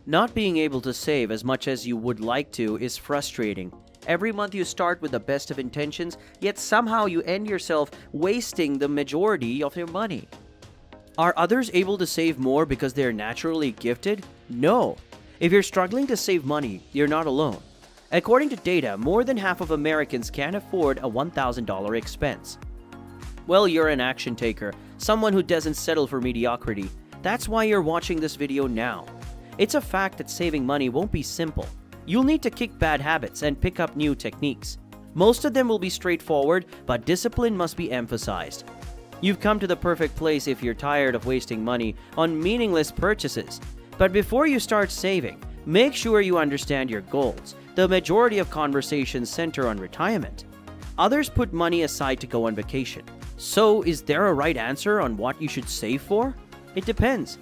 Not being able to save as much as you would like to is frustrating. Every month you start with the best of intentions, yet somehow you end yourself wasting the majority of your money. Are others able to save more because they're naturally gifted? No. If you're struggling to save money, you're not alone. According to data, more than half of Americans can't afford a $1,000 expense. Well, you're an action taker, someone who doesn't settle for mediocrity. That's why you're watching this video now. It's a fact that saving money won't be simple. You'll need to kick bad habits and pick up new techniques. Most of them will be straightforward, but discipline must be emphasized. You've come to the perfect place if you're tired of wasting money on meaningless purchases. But before you start saving, make sure you understand your goals. The majority of conversations center on retirement. Others put money aside to go on vacation. So, is there a right answer on what you should save for? It depends.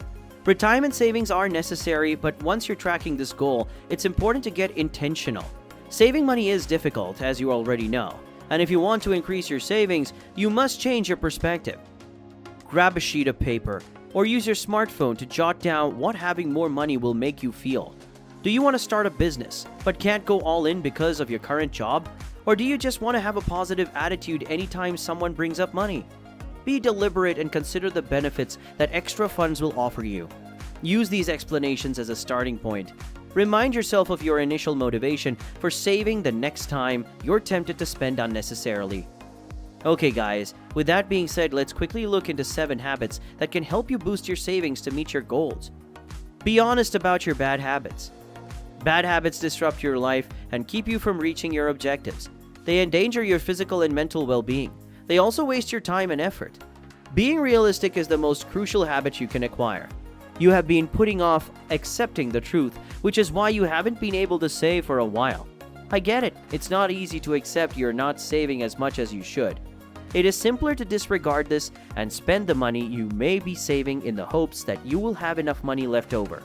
Retirement savings are necessary, but once you're tracking this goal, it's important to get intentional. Saving money is difficult, as you already know, and if you want to increase your savings, you must change your perspective. Grab a sheet of paper, or use your smartphone to jot down what having more money will make you feel. Do you want to start a business, but can't go all in because of your current job? Or do you just want to have a positive attitude anytime someone brings up money? Be deliberate and consider the benefits that extra funds will offer you. Use these explanations as a starting point. Remind yourself of your initial motivation for saving the next time you're tempted to spend unnecessarily. Okay guys, with that being said, let's quickly look into 7 habits that can help you boost your savings to meet your goals. Be honest about your bad habits. Bad habits disrupt your life and keep you from reaching your objectives. They endanger your physical and mental well-being. They also waste your time and effort. Being realistic is the most crucial habit you can acquire. You have been putting off accepting the truth, which is why you haven't been able to save for a while. I get it, it's not easy to accept you're not saving as much as you should. It is simpler to disregard this and spend the money you may be saving in the hopes that you will have enough money left over.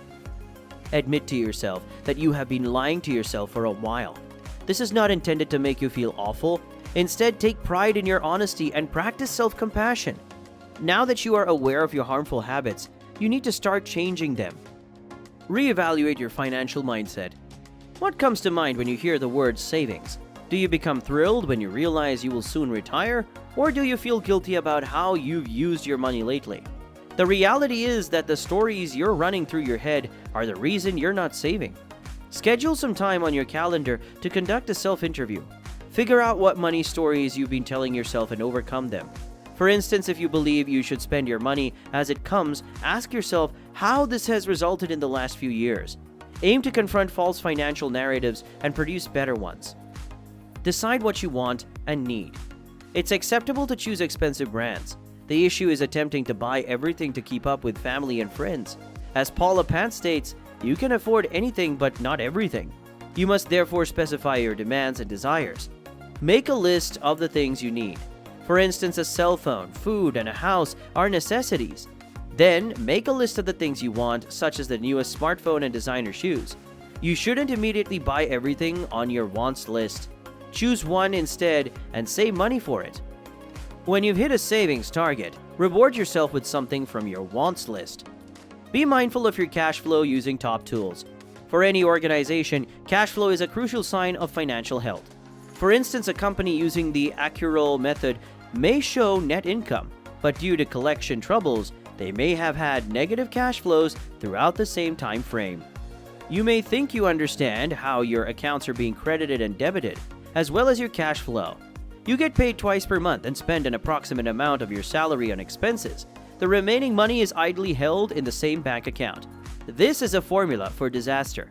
Admit to yourself that you have been lying to yourself for a while. This is not intended to make you feel awful. Instead, take pride in your honesty and practice self-compassion. Now that you are aware of your harmful habits, you need to start changing them. Reevaluate your financial mindset. What comes to mind when you hear the word savings? Do you become thrilled when you realize you will soon retire? Or do you feel guilty about how you've used your money lately? The reality is that the stories you're running through your head are the reason you're not saving. Schedule some time on your calendar to conduct a self-interview. Figure out what money stories you've been telling yourself and overcome them. For instance, if you believe you should spend your money as it comes, ask yourself how this has resulted in the last few years. Aim to confront false financial narratives and produce better ones. Decide what you want and need. It's acceptable to choose expensive brands. The issue is attempting to buy everything to keep up with family and friends. As Paula Pant states, you can afford anything but not everything. You must therefore specify your demands and desires. Make a list of the things you need. For instance, a cell phone, food, and a house are necessities. Then, make a list of the things you want, such as the newest smartphone and designer shoes. You shouldn't immediately buy everything on your wants list. Choose one instead and save money for it. When you've hit a savings target, reward yourself with something from your wants list. Be mindful of your cash flow using top tools. For any organization, cash flow is a crucial sign of financial health. For instance, a company using the accrual method may show net income, but due to collection troubles, they may have had negative cash flows throughout the same time frame. You may think you understand how your accounts are being credited and debited, as well as your cash flow. You get paid twice per month and spend an approximate amount of your salary on expenses. The remaining money is idly held in the same bank account. This is a formula for disaster.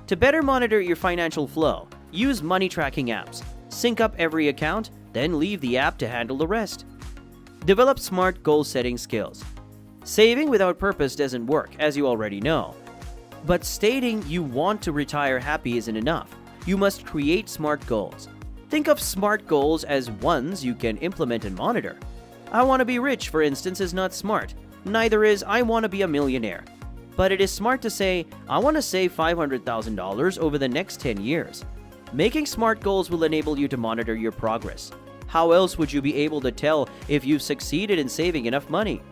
To better monitor your financial flow, use money tracking apps. Sync up every account, then leave the app to handle the rest. Develop smart goal-setting skills. Saving without purpose doesn't work, as you already know. But stating you want to retire happy isn't enough. You must create smart goals. Think of smart goals as ones you can implement and monitor. I want to be rich, for instance, is not smart. Neither is I want to be a millionaire. But it is smart to say, I want to save $500,000 over the next 10 years. Making smart goals will enable you to monitor your progress. How else would you be able to tell if you've succeeded in saving enough money?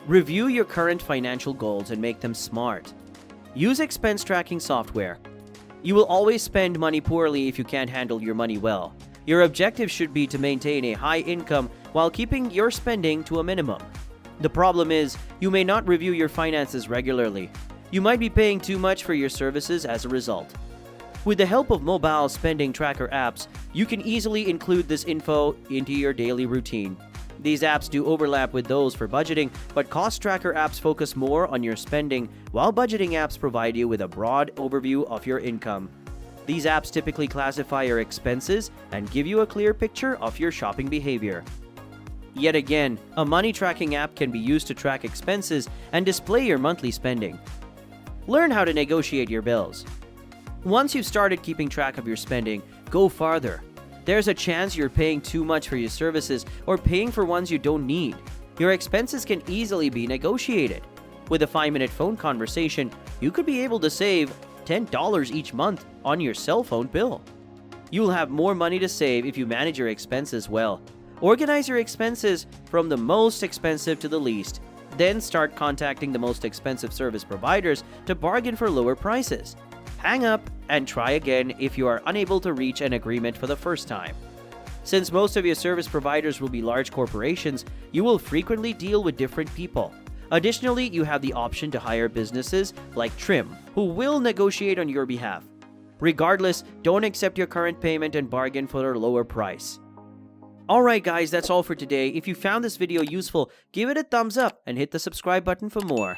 Review your current financial goals and make them smart. Use expense tracking software. You will always spend money poorly if you can't handle your money well. Your objective should be to maintain a high income while keeping your spending to a minimum. The problem is, you may not review your finances regularly. You might be paying too much for your services as a result. With the help of mobile spending tracker apps, you can easily include this info into your daily routine. These apps do overlap with those for budgeting, but cost tracker apps focus more on your spending, while budgeting apps provide you with a broad overview of your income. These apps typically classify your expenses and give you a clear picture of your shopping behavior. Yet again, a money tracking app can be used to track expenses and display your monthly spending. Learn how to negotiate your bills. Once you've started keeping track of your spending, go farther. There's a chance you're paying too much for your services or paying for ones you don't need. Your expenses can easily be negotiated. With a 5-minute phone conversation, you could be able to save $10 each month on your cell phone bill. You'll have more money to save if you manage your expenses well. Organize your expenses from the most expensive to the least. Then start contacting the most expensive service providers to bargain for lower prices. Hang up and try again if you are unable to reach an agreement for the first time. Since most of your service providers will be large corporations, you will frequently deal with different people. Additionally, you have the option to hire businesses like Trim, who will negotiate on your behalf. Regardless, don't accept your current payment and bargain for a lower price. Alright guys, that's all for today. If you found this video useful, give it a thumbs up and hit the subscribe button for more.